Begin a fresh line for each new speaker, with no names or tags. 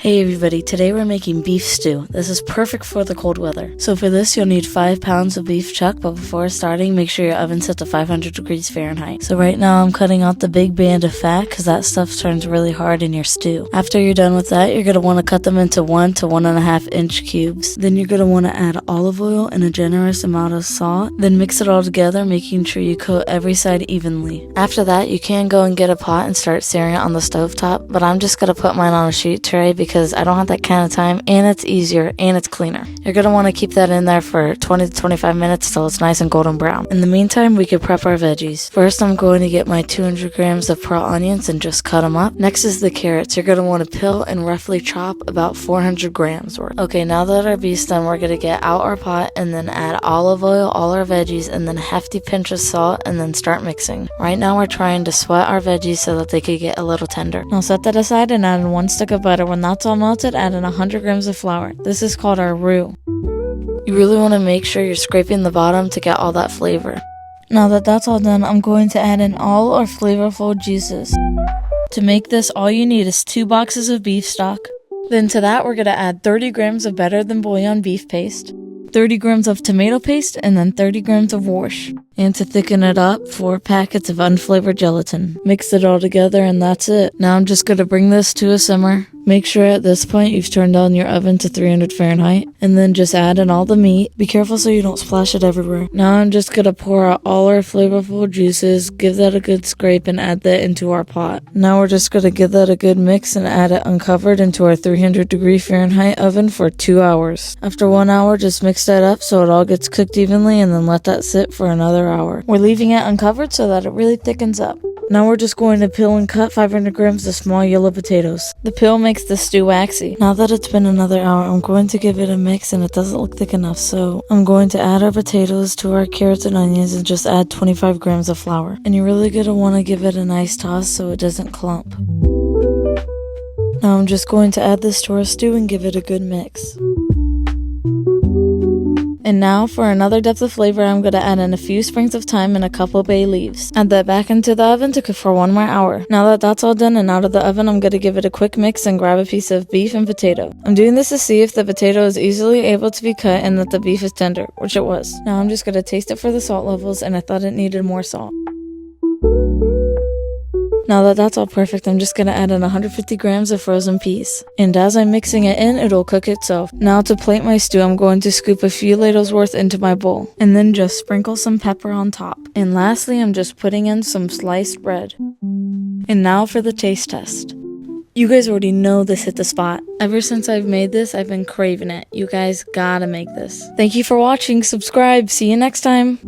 Hey everybody, today we're making beef stew. This is perfect for the cold weather. So for this you'll need 5 pounds of beef chuck, but before starting make sure your oven's set to 500 degrees Fahrenheit. So right now I'm cutting out the big band of fat because that stuff turns really hard in your stew. After you're done with that, you're going to want to cut them into 1 to 1.5 inch cubes. Then you're going to want to add olive oil and a generous amount of salt. Then mix it all together, making sure you coat every side evenly. After that, you can go and get a pot and start searing it on the stovetop, but I'm just going to put mine on a sheet tray because I don't have that kind of time, and it's easier and it's cleaner. You're going to want to keep that in there for 20 to 25 minutes till it's nice and golden brown. In the meantime, we could prep our veggies. First, I'm going to get my 200 grams of pearl onions and just cut them up. Next is the carrots. You're going to want to peel and roughly chop about 400 grams worth. Okay, now that our beef's done, we're going to get out our pot and then add olive oil, all our veggies, and then a hefty pinch of salt, and then start mixing. Right now, we're trying to sweat our veggies so that they could get a little tender. Now set that aside and add in 1 stick of butter. When that's all melted, add in 100 grams of flour. This is called our roux. You really want to make sure you're scraping the bottom to get all that flavor. Now that that's all done, I'm going to add in all our flavorful juices. To make this, all you need is 2 boxes of beef stock. Then to that, we're going to add 30 grams of better than bouillon beef paste, 30 grams of tomato paste, and then 30 grams of wash. And to thicken it up, 4 packets of unflavored gelatin. Mix it all together and that's it. Now I'm just going to bring this to a simmer. Make sure at this point you've turned on your oven to 300 Fahrenheit. And then just add in all the meat. Be careful so you don't splash it everywhere. Now I'm just going to pour out all our flavorful juices, give that a good scrape, and add that into our pot. Now we're just going to give that a good mix and add it uncovered into our 300 degree Fahrenheit oven for 2 hours. After 1 hour, just mix that up so it all gets cooked evenly and then let that sit for another hour. We're leaving it uncovered so that it really thickens up. Now we're just going to peel and cut 500 grams of small yellow potatoes. The peel makes the stew waxy. Now that it's been another hour, I'm going to give it a mix and it doesn't look thick enough, so I'm going to add our potatoes to our carrots and onions and just add 25 grams of flour. And you're really going to want to give it a nice toss so it doesn't clump. Now I'm just going to add this to our stew and give it a good mix. And now for another depth of flavor, I'm going to add in a few sprigs of thyme and a couple bay leaves. Add that back into the oven to cook for 1 more hour. Now that that's all done and out of the oven, I'm going to give it a quick mix and grab a piece of beef and potato. I'm doing this to see if the potato is easily able to be cut and that the beef is tender, which it was. Now I'm just going to taste it for the salt levels, and I thought it needed more salt. Now that that's all perfect, I'm just going to add in 150 grams of frozen peas. And as I'm mixing it in, it'll cook itself. Now to plate my stew, I'm going to scoop a few ladles worth into my bowl. And then just sprinkle some pepper on top. And lastly, I'm just putting in some sliced bread. And now for the taste test. You guys already know this hit the spot. Ever since I've made this, I've been craving it. You guys gotta make this. Thank you for watching. Subscribe. See you next time.